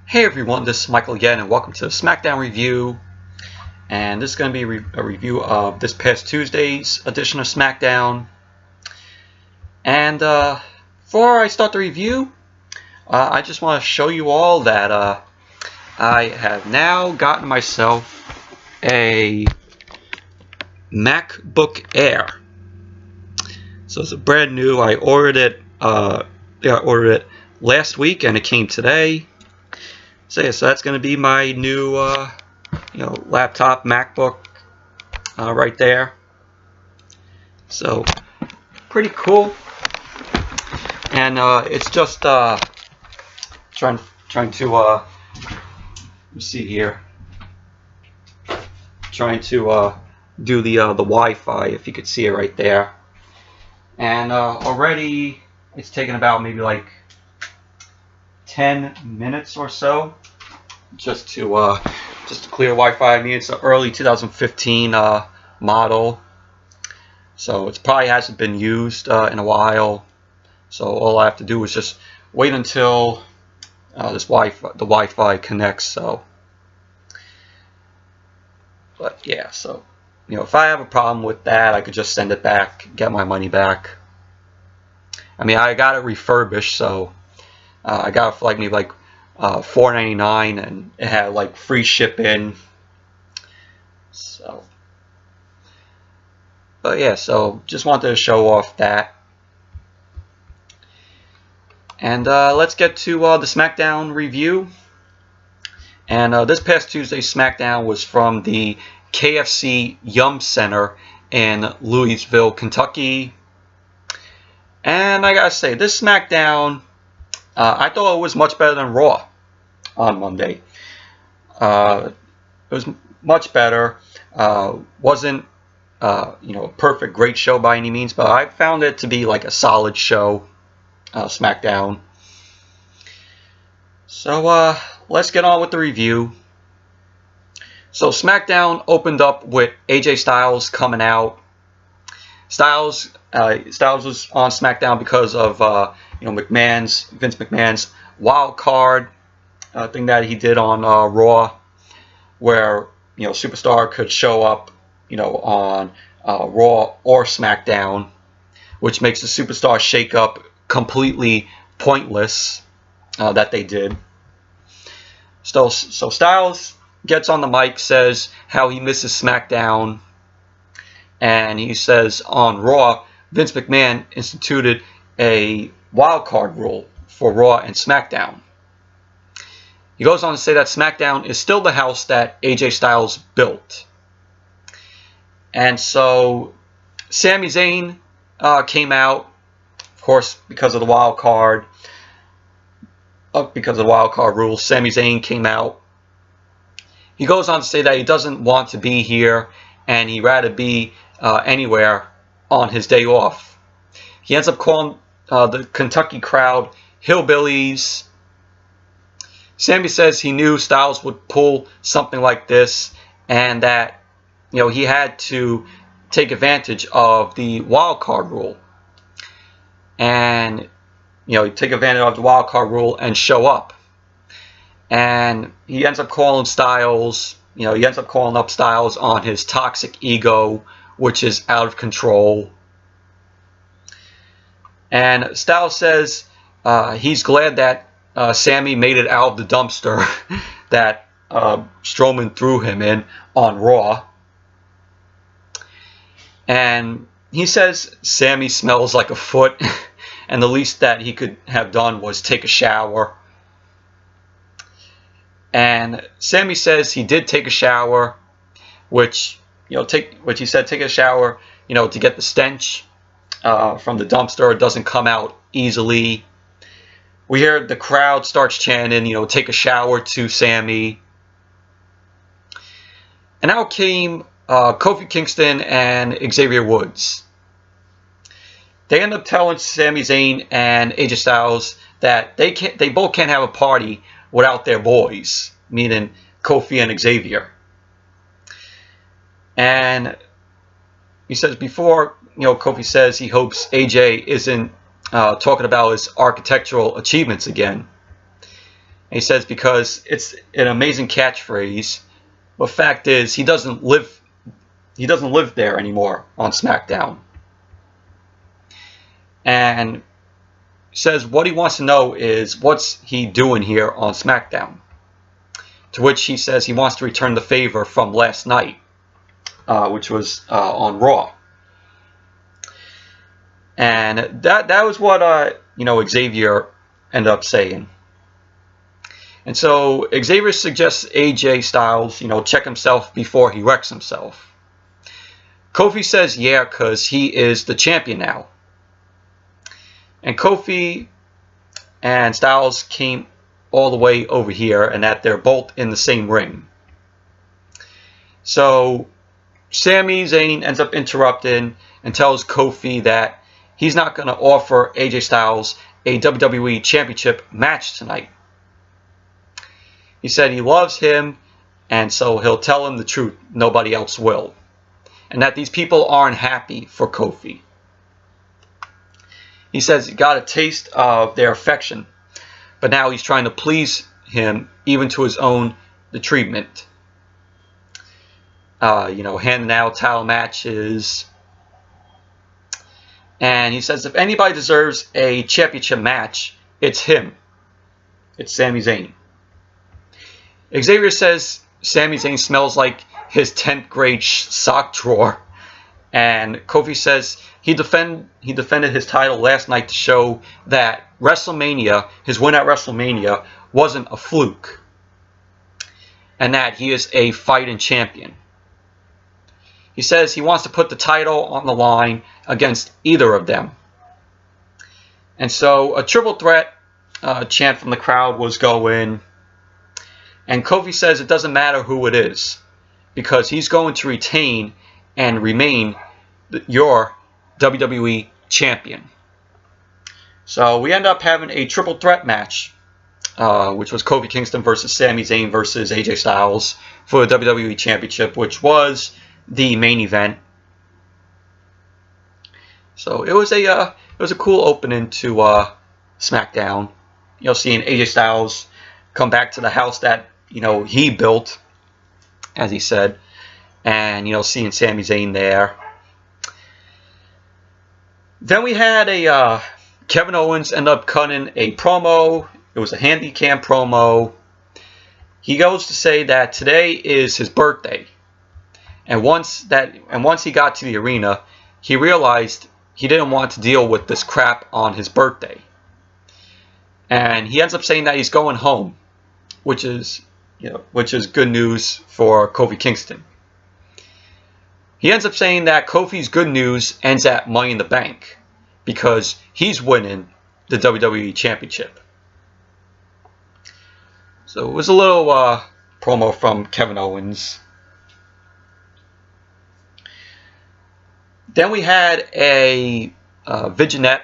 Hey everyone, this is Michael again, and welcome to Smackdown Review. And this is going to be a review of this past Tuesday's edition of Smackdown. And before I start the review, I just want to show you all that I have now gotten myself a MacBook Air. So it's a brand new. I ordered it. I ordered it last week, and it came today. So yeah, so that's going to be my new, laptop MacBook right there. So pretty cool, and it's just trying to let me see here, trying to do the Wi-Fi, if you could see it right there, and already it's taken about maybe like 10 minutes or so just to clear Wi-Fi. I mean, it's an early 2015 model, so it probably hasn't been used in a while. So all I have to do is just wait until the Wi-Fi connects. So, but yeah, so if I have a problem with that, I could just send it back, get my money back. I mean, I got it refurbished, so I got it for maybe $4.99, and it had like free shipping. So, but yeah, so just wanted to show off that. And let's get to the Smackdown review. And this past Tuesday's Smackdown was from the KFC Yum Center in Louisville, Kentucky. And I gotta say, this Smackdown, I thought it was much better than Raw on Monday. It was much better. Wasn't a perfect, great show by any means, but I found it to be like a solid show, Smackdown. So let's get on with the review. So Smackdown opened up with AJ Styles coming out. Styles was on Smackdown because of Vince McMahon's wild card thing that he did on Raw, where Superstar could show up on Raw or Smackdown, which makes the Superstar shakeup completely pointless that they did. So Styles gets on the mic, says how he misses Smackdown, and he says on Raw, Vince McMahon instituted a wild card rule for Raw and Smackdown. He goes on to say that Smackdown is still the house that AJ Styles built. And so Sami Zayn came out, of course, because of the wild card. Because of the wild card rule, Sami Zayn came out. He goes on to say that he doesn't want to be here, and he'd rather be anywhere on his day off. He ends up calling the Kentucky crowd hillbillies. Sami says he knew Styles would pull something like this, and that he had to take advantage of the wild card rule, and take advantage of the wild card rule and show up. And he ends up calling Styles, he ends up calling up Styles on his toxic ego, which is out of control. And Styles says he's glad that Sami made it out of the dumpster that Strowman threw him in on Raw. And he says Sami smells like a foot, and the least that he could have done was take a shower. And Sami says he did take a shower, which he said take a shower, to get the stench from the dumpster. It doesn't come out easily. We hear the crowd starts chanting, take a shower to Sami. And out came Kofi Kingston and Xavier Woods. They end up telling Sami Zayn and AJ Styles that they both can't have a party without their boys, meaning Kofi and Xavier. And he says before, Kofi says he hopes AJ isn't talking about his architectural achievements again. And he says because it's an amazing catchphrase, but fact is he doesn't live there anymore on SmackDown. And says what he wants to know is what's he doing here on SmackDown. To which he says he wants to return the favor from last night, which was on Raw. And that was what Xavier ended up saying. And so Xavier suggests AJ Styles, check himself before he wrecks himself. Kofi says yeah, because he is the champion now. And Kofi and Styles came all the way over here, and that they're both in the same ring. So Sami Zayn ends up interrupting and tells Kofi that he's not going to offer AJ Styles a WWE Championship match tonight. He said he loves him, and so he'll tell him the truth. Nobody else will. And that these people aren't happy for Kofi. He says he got a taste of their affection, but now he's trying to please him, even to his own detriment. Handing out title matches. And he says if anybody deserves a championship match, it's him. It's Sami Zayn. Xavier says Sami Zayn smells like his 10th grade sock drawer. And Kofi says he defended his title last night to show that WrestleMania, his win at WrestleMania, wasn't a fluke. And that he is a fighting champion. He says he wants to put the title on the line against either of them. And so a triple threat chant from the crowd was going. And Kofi says it doesn't matter who it is, because he's going to retain and remain your WWE champion. So we end up having a triple threat match, which was Kofi Kingston versus Sami Zayn versus AJ Styles for the WWE Championship, which was the main event. So it was a cool opening to SmackDown. Seeing AJ Styles come back to the house that he built, as he said, and seeing Sami Zayn there. Then we had a Kevin Owens end up cutting a promo. It was a handy cam promo. He goes to say that today is his birthday, and once he got to the arena, he realized he didn't want to deal with this crap on his birthday, and he ends up saying that he's going home, which is good news for Kofi Kingston. He ends up saying that Kofi's good news ends at Money in the Bank because he's winning the WWE Championship. So it was a little promo from Kevin Owens. Then we had a vignette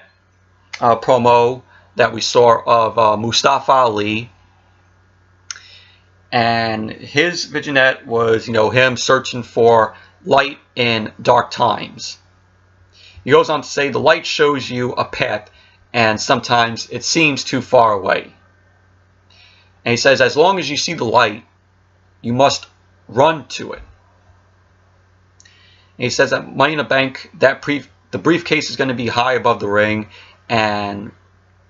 promo that we saw of Mustafa Ali. And his vignette was, him searching for light in dark times. He goes on to say, the light shows you a path, and sometimes it seems too far away. And he says, as long as you see the light, you must run to it. And he says that Money in the Bank, the briefcase is going to be high above the ring, and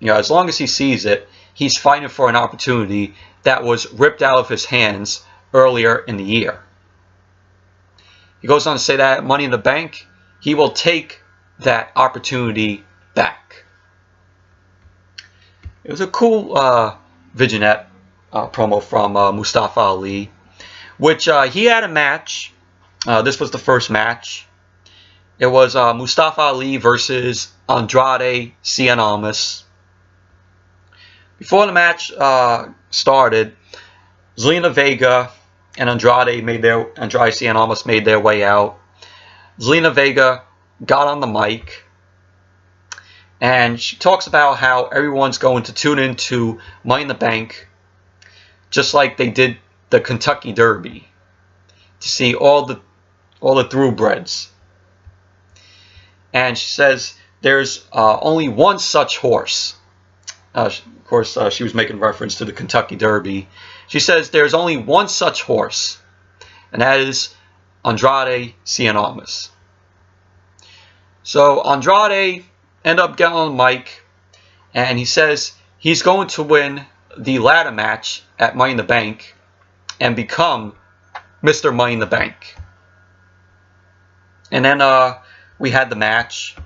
as long as he sees it, he's fighting for an opportunity that was ripped out of his hands earlier in the year. He goes on to say that Money in the Bank, he will take that opportunity back. It was a cool vignette promo from Mustafa Ali, which he had a match. This was the first match. It was Mustafa Ali versus Andrade Cien Almas. Before the match started, Zelina Vega and Andrade Cien Almas made their way out. Zelina Vega got on the mic, and she talks about how everyone's going to tune into Money in the Bank, just like they did the Kentucky Derby, to see all the thoroughbreds. And she says there's only one such horse. Of course, she was making reference to the Kentucky Derby. She says there's only one such horse, and that is Andrade Cien Almas. So Andrade ended up getting on the mic, and he says he's going to win the ladder match at Money in the Bank and become Mr. Money in the Bank. And then we had the match,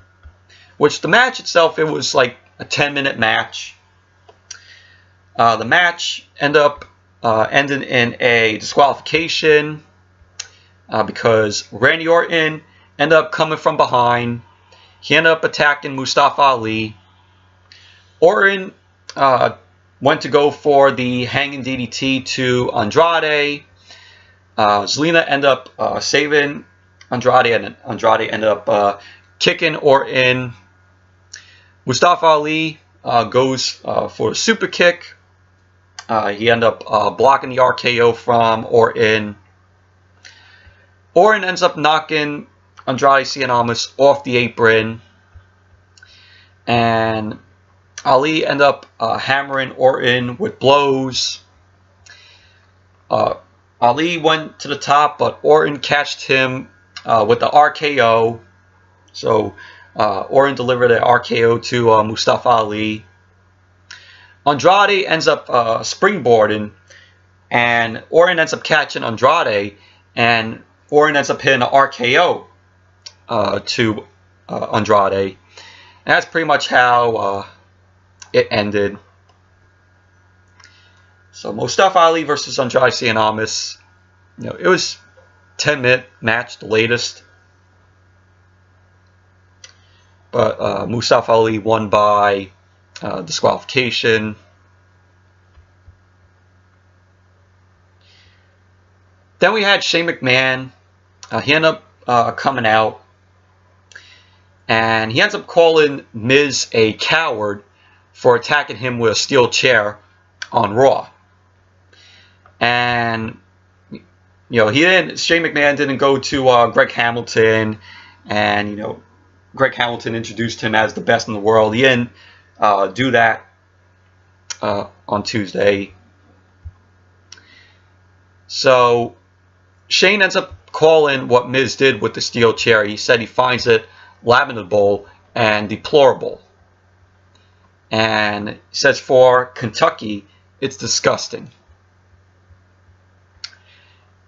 which the match itself, it was like a 10-minute match. The match ended up ending in a disqualification because Randy Orton ended up coming from behind. He ended up attacking Mustafa Ali. Orton went to go for the hanging DDT to Andrade. Zelina ended up saving Andrade, and Andrade ended up kicking Orton. Mustafa Ali goes for a super kick. He ended up blocking the RKO from Orton. Orton ends up knocking Andrade Cien Almas off the apron. And Ali ended up hammering Orton with blows. Ali went to the top, but Orton catched him with the RKO. So Orton delivered an RKO to Mustafa Ali. Andrade ends up springboarding, and Orton ends up catching Andrade, and Orton ends up hitting an RKO to Andrade. And that's pretty much how it ended. So Mustafa Ali versus Andrade Cien Almas. It was 10-minute match, the latest. But Mustafa Ali won by disqualification. Then we had Shane McMahon. He ended up coming out, and he ends up calling Miz a coward for attacking him with a steel chair on Raw. And Shane McMahon didn't go to Greg Hamilton, and Greg Hamilton introduced him as the best in the world. He didn't do that on Tuesday. So Shane ends up calling what Miz did with the steel chair. He said he finds it lamentable and deplorable. And he says for Kentucky, it's disgusting.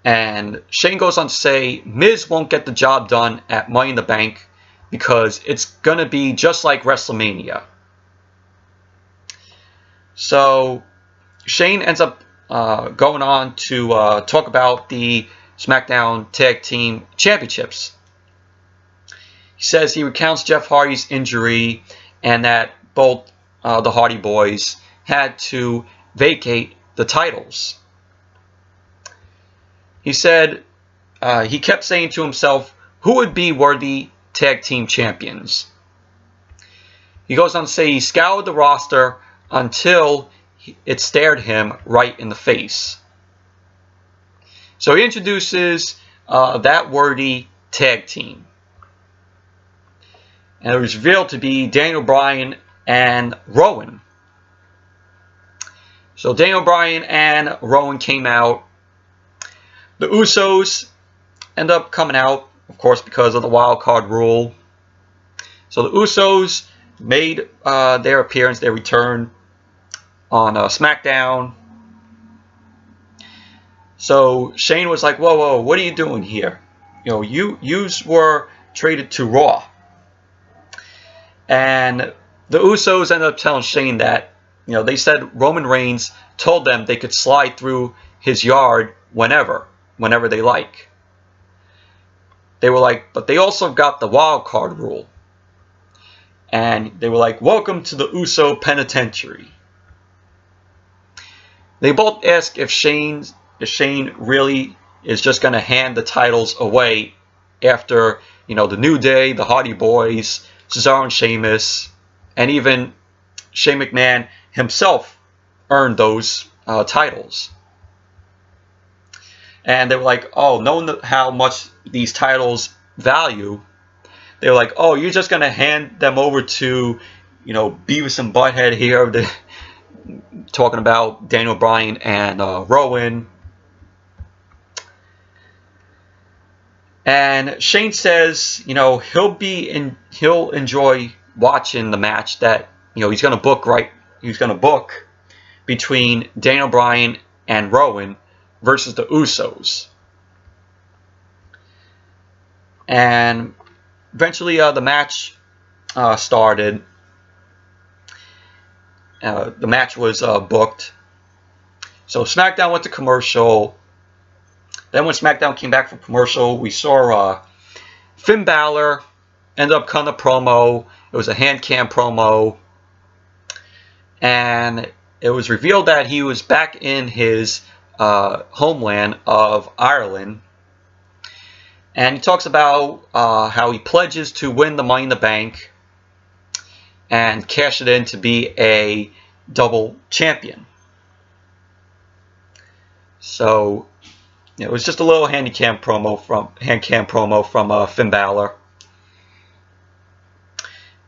And Shane goes on to say Miz won't get the job done at Money in the Bank because it's going to be just like WrestleMania. So Shane ends up going on to talk about the Smackdown Tag Team Championships. He says he recounts Jeff Hardy's injury and that both the Hardy Boys had to vacate the titles. He said he kept saying to himself, who would be worthy tag team champions? He goes on to say he scoured the roster until it stared him right in the face. So he introduces that worthy tag team. And it was revealed to be Daniel Bryan and Rowan. So Daniel Bryan and Rowan came out. The Usos end up coming out, of course, because of the wild card rule. So the Usos made their appearance, their return on Smackdown. So Shane was like, whoa, whoa, what are you doing here? You were traded to Raw. And the Usos ended up telling Shane that, they said Roman Reigns told them they could slide through his yard whenever they like. They were like, but they also got the wild card rule. And they were like, welcome to the Uso Penitentiary. They both asked if Shane really is just going to hand the titles away after, the New Day, the Hardy Boys, Cesaro and Sheamus, and even Shane McMahon himself earned those titles. And they were like, oh, knowing how much these titles value, they were like, oh, you're just going to hand them over to, Beavis and Butthead here, talking about Daniel Bryan and Rowan. And Shane says, he'll enjoy watching the match that he's going to book between Daniel Bryan and Rowan versus the Usos. And eventually the match started. The match was booked. So SmackDown went to commercial. Then when SmackDown came back from commercial, we saw Finn Balor end up cutting a promo. It was a hand cam promo. And it was revealed that he was back in his homeland of Ireland. And he talks about how he pledges to win the Money in the Bank and cash it in to be a double champion. So it was just a little hand cam promo from Finn Balor.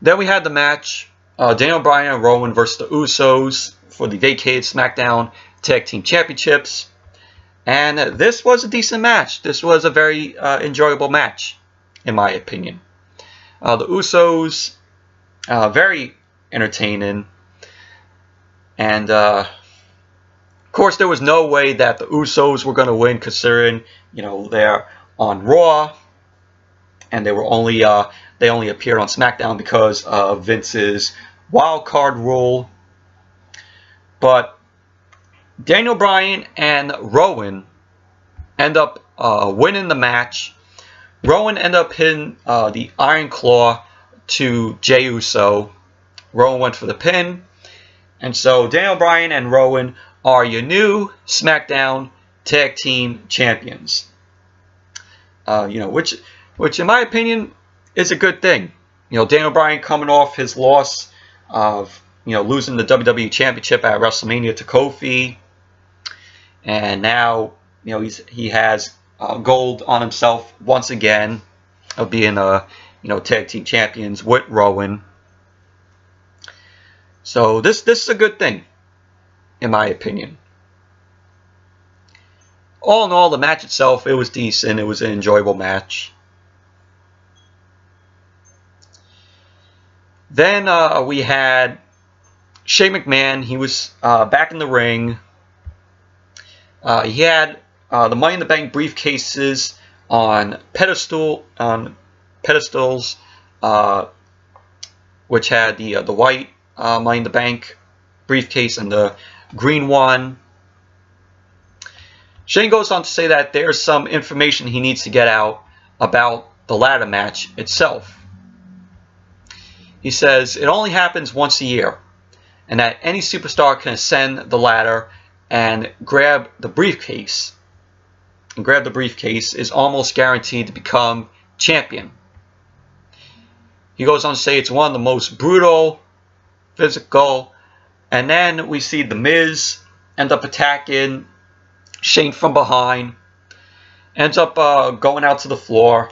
Then we had the match, Daniel Bryan and Rowan versus the Usos for the vacated SmackDown Tag Team Championships. And this was a decent match. This was a very enjoyable match, in my opinion. The Usos, very entertaining. And, of course, there was no way that the Usos were going to win, considering, they're on Raw. And they only appeared on SmackDown because of Vince's wild card rule. But Daniel Bryan and Rowan end up winning the match. Rowan ended up hitting the Iron Claw to Jey Uso. Rowan went for the pin. And so Daniel Bryan and Rowan are your new SmackDown Tag Team Champions. Which in my opinion is a good thing. Daniel Bryan coming off his loss of losing the WWE Championship at WrestleMania to Kofi. And now, he has gold on himself once again of being tag team champions with Rowan. So this is a good thing, in my opinion. All in all, the match itself, it was decent. It was an enjoyable match. Then we had Shane McMahon. He was back in the ring. He had the Money in the Bank briefcases on pedestals, which had the white Money in the Bank briefcase and the green one. Shane goes on to say that there's some information he needs to get out about the ladder match itself. He says it only happens once a year, and that any superstar can ascend the ladder and grab the briefcase. And grab the briefcase is almost guaranteed to become champion. He goes on to say it's one of the most brutal, physical, and then we see The Miz end up attacking Shane from behind, ends up going out to the floor,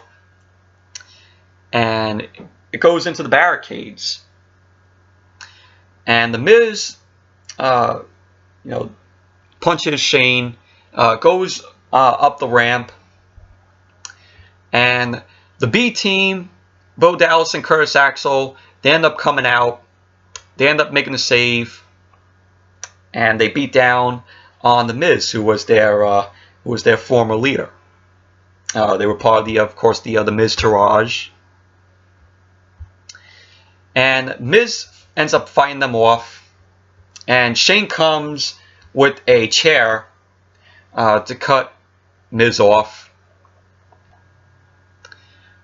and it goes into the barricades. And The Miz, punches Shane, goes up the ramp, and the B team, Bo Dallas and Curtis Axel, they end up coming out. They end up making a save, and they beat down on The Miz, who was their former leader. They were part of course, the Miz Taraj. And Miz ends up fighting them off, and Shane comes with a chair to cut Miz off.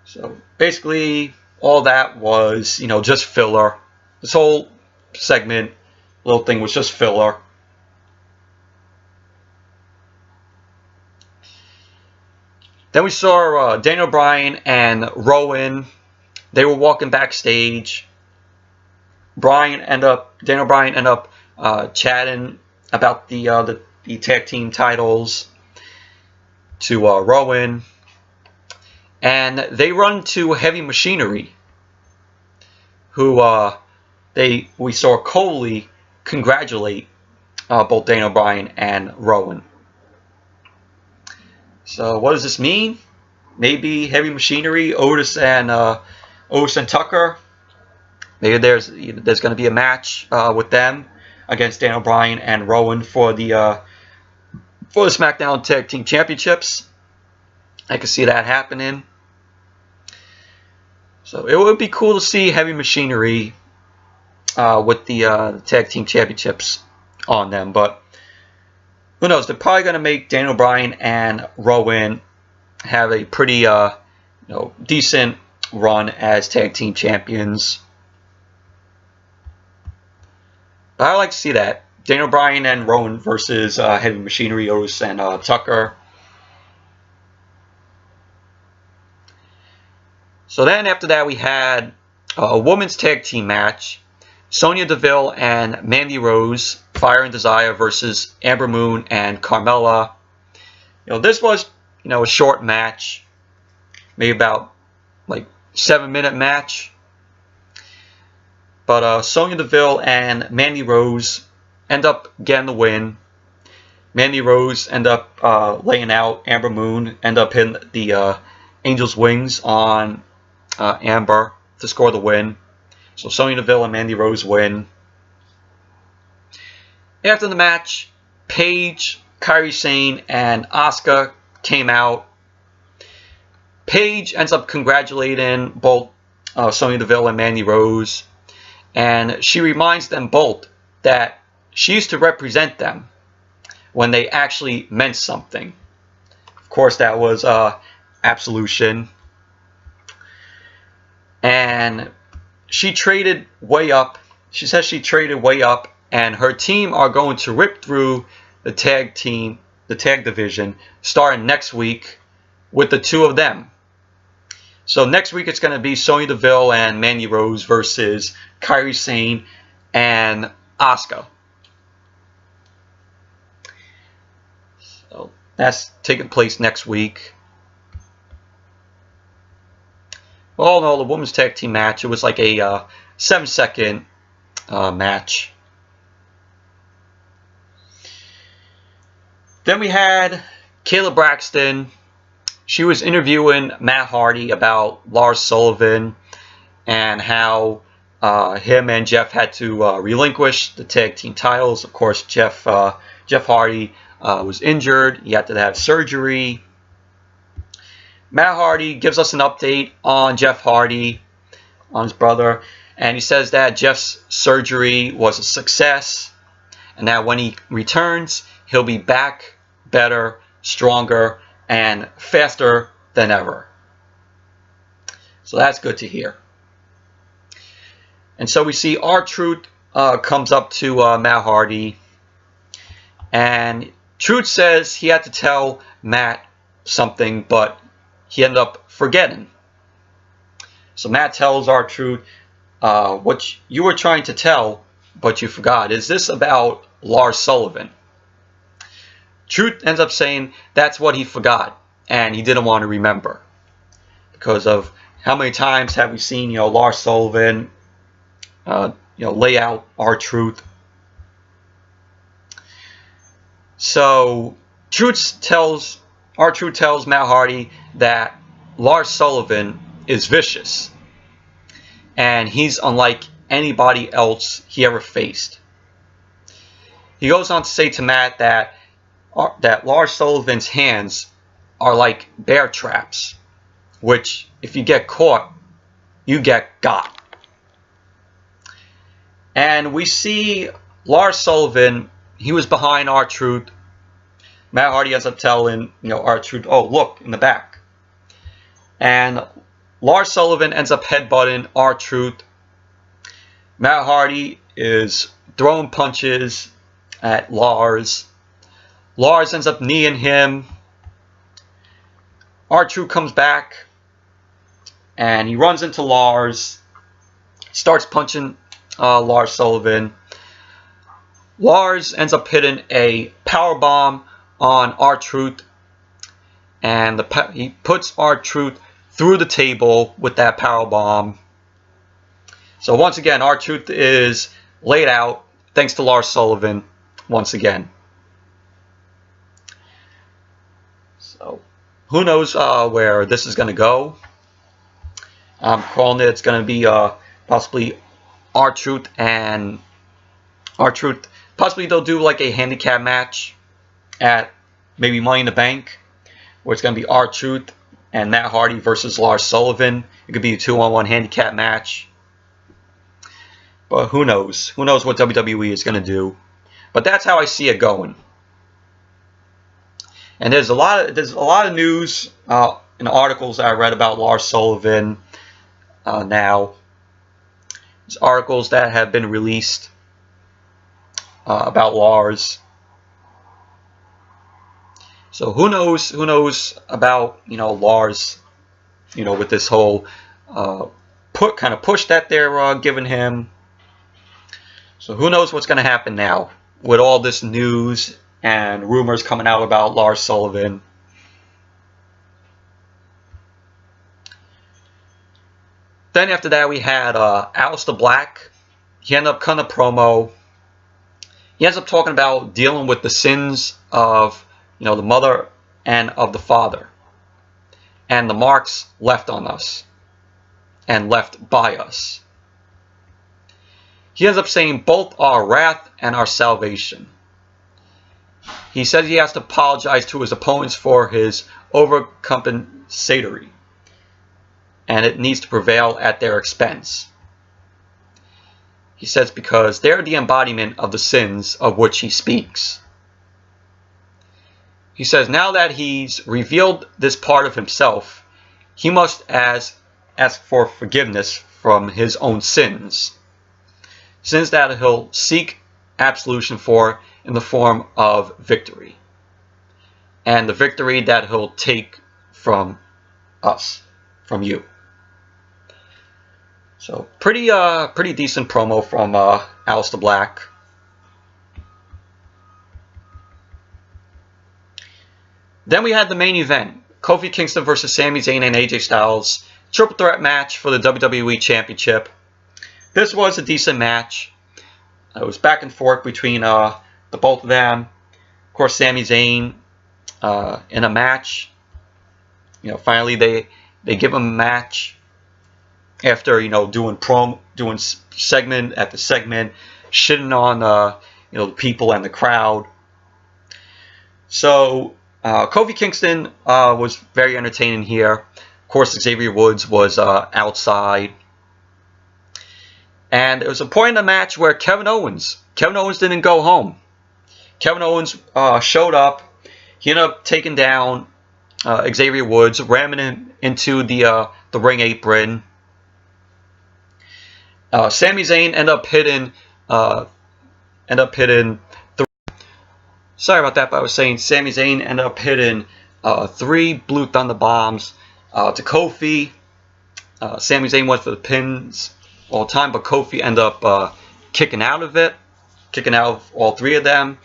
So basically, all that was, just filler. This whole segment, little thing, was just filler. Then we saw Daniel Bryan and Rowan. They were walking backstage. Daniel Bryan ended up chatting about the tag team titles to Rowan, and they run to Heavy Machinery, who we saw Coley congratulate both Daniel Bryan and Rowan. So what does this mean? Maybe Heavy Machinery, Otis and Tucker. Maybe there's going to be a match with them against Daniel Bryan and Rowan for the SmackDown Tag Team Championships. I could see that happening. So it would be cool to see Heavy Machinery with the Tag Team Championships on them. But who knows? They're probably going to make Daniel Bryan and Rowan have a pretty decent run as Tag Team Champions. But I like to see that. Daniel Bryan and Rowan versus Heavy Machinery, Otis and Tucker. So then after that we had a women's tag team match. Sonya Deville and Mandy Rose, Fire and Desire versus Ember Moon and Carmella. This was a short match. Maybe about 7-minute match. But Sonya Deville and Mandy Rose end up getting the win. Mandy Rose end up laying out Ember Moon, end up hitting the Angel's Wings on Amber to score the win. So Sonya Deville and Mandy Rose win. After the match, Paige, Cien, and Asuka came out. Paige ends up congratulating both Sonya Deville and Mandy Rose. And she reminds them both that she used to represent them when they actually meant something. Of course, that was Absolution. And she traded way up. She says she traded way up, and her team are going to rip through the tag division, starting next week with the two of them. So next week it's going to be Sonya Deville and Mandy Rose versus Cien and Asuka. So that's taking place next week. Well, no, the women's tag team match, it was like a 7-second match. Then we had Kayla Braxton. She was interviewing Matt Hardy about Lars Sullivan and how him and Jeff had to relinquish the tag team titles. Of course, Jeff Hardy was injured. He had to have surgery. Matt Hardy gives us an update on Jeff Hardy, on his brother, and he says that Jeff's surgery was a success and that when he returns, he'll be back better, stronger, and faster than ever. So that's good to hear. And so we see R-Truth comes up to Matt Hardy, and Truth says he had to tell Matt something, but he ended up forgetting. So Matt tells R-Truth, what you were trying to tell, but you forgot. Is this about Lars Sullivan? Truth ends up saying that's what he forgot, and he didn't want to remember. Because of how many times have we seen, Lars Sullivan, lay out R-Truth. So R-Truth tells Matt Hardy that Lars Sullivan is vicious, and he's unlike anybody else he ever faced. He goes on to say to Matt that Lars Sullivan's hands are like bear traps, which if you get caught, you get got. And we see Lars Sullivan, he was behind R-Truth. Matt Hardy ends up telling R-Truth, oh, look in the back. And Lars Sullivan ends up headbutting R-Truth. Matt Hardy is throwing punches at Lars. Lars ends up kneeing him. R-Truth comes back and he runs into Lars. Starts punching Lars Sullivan. Lars ends up hitting a powerbomb on R-Truth, and he puts R-Truth through the table with that powerbomb. So once again, R-Truth is laid out. thanks to Lars Sullivan once again. So who knows where this is going to go. I'm calling it's going to be possibly R-Truth and R-Truth. Possibly they'll do like a handicap match at maybe Money in the Bank, where it's going to be R-Truth and Matt Hardy versus Lars Sullivan. It could be a 2-on-1 handicap match. But who knows? Who knows what WWE is going to do? But that's how I see it going. And there's a lot of news and articles that I read about Lars Sullivan now. There's articles that have been released about Lars. So who knows about Lars, with this whole kind of push that they're giving him. So who knows what's going to happen now with all this news and rumors coming out about Lars Sullivan. Then after that we had Aleister Black. He ended up cutting a promo. He ends up talking about dealing with the sins of the mother and of the father, and the marks left on us and left by us. He ends up saying both our wrath and our salvation. He says he has to apologize to his opponents for his overcompensatory, and it needs to prevail at their expense. He says because they're the embodiment of the sins of which he speaks. He says now that he's revealed this part of himself, he must ask for forgiveness from his own sins. Sins that he'll seek absolution for in the form of victory. And the victory that he'll take from us, from you. So pretty decent promo from Aleister Black. Then we had the main event, Kofi Kingston versus Sami Zayn and AJ Styles, triple threat match for the WWE Championship. This was a decent match. It was back and forth between the both of them. Of course, Sami Zayn in a match. Finally they give him a match after doing segment after segment, shitting on the people and the crowd. So Kofi Kingston was very entertaining here. Of course, Xavier Woods was outside. And it was a point in the match where Kevin Owens didn't go home. Kevin Owens showed up. He ended up taking down Xavier Woods, ramming him into the ring apron. Sami Zayn ended up hitting. Sorry about that, but I was saying Sami Zayn ended up hitting 3 Blue Thunder Bombs to Kofi. Sami Zayn went for the pins all the time, but Kofi ended up kicking out of all 3 of them.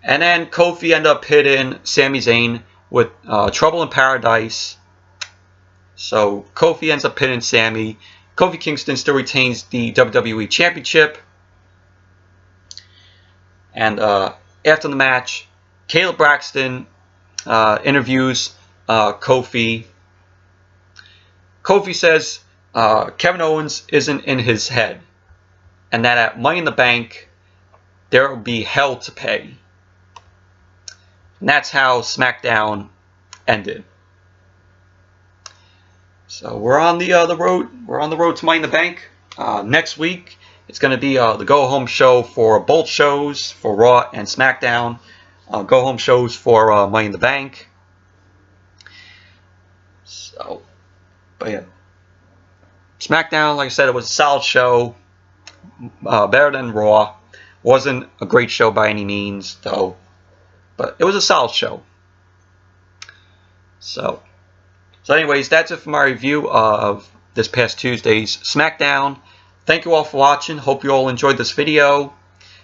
And then Kofi ended up hitting Sami Zayn with Trouble in Paradise. So Kofi ends up hitting Sami. Kofi Kingston still retains the WWE Championship. And after the match, Caleb Braxton interviews Kofi. Kofi says Kevin Owens isn't in his head, and that at Money in the Bank there will be hell to pay. And that's how Smackdown ended. So we're on the road. We're on the road to Money in the Bank. Next week it's going to be the go-home show for both shows, for Raw and SmackDown. Go-home shows for Money in the Bank. So, but yeah, SmackDown, like I said, it was a solid show. Better than Raw. Wasn't a great show by any means, though. But it was a solid show. So anyways, that's it for my review of this past Tuesday's SmackDown. Thank you all for watching. Hope you all enjoyed this video.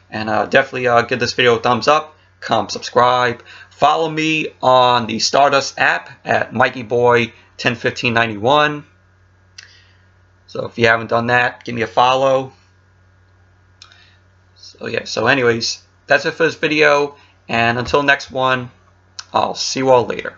And definitely give this video a thumbs up. Comment, subscribe. Follow me on the Stardust app at MikeyBoy101591. So if you haven't done that, give me a follow. So yeah, so anyways, that's it for this video, and until next one, I'll see you all later.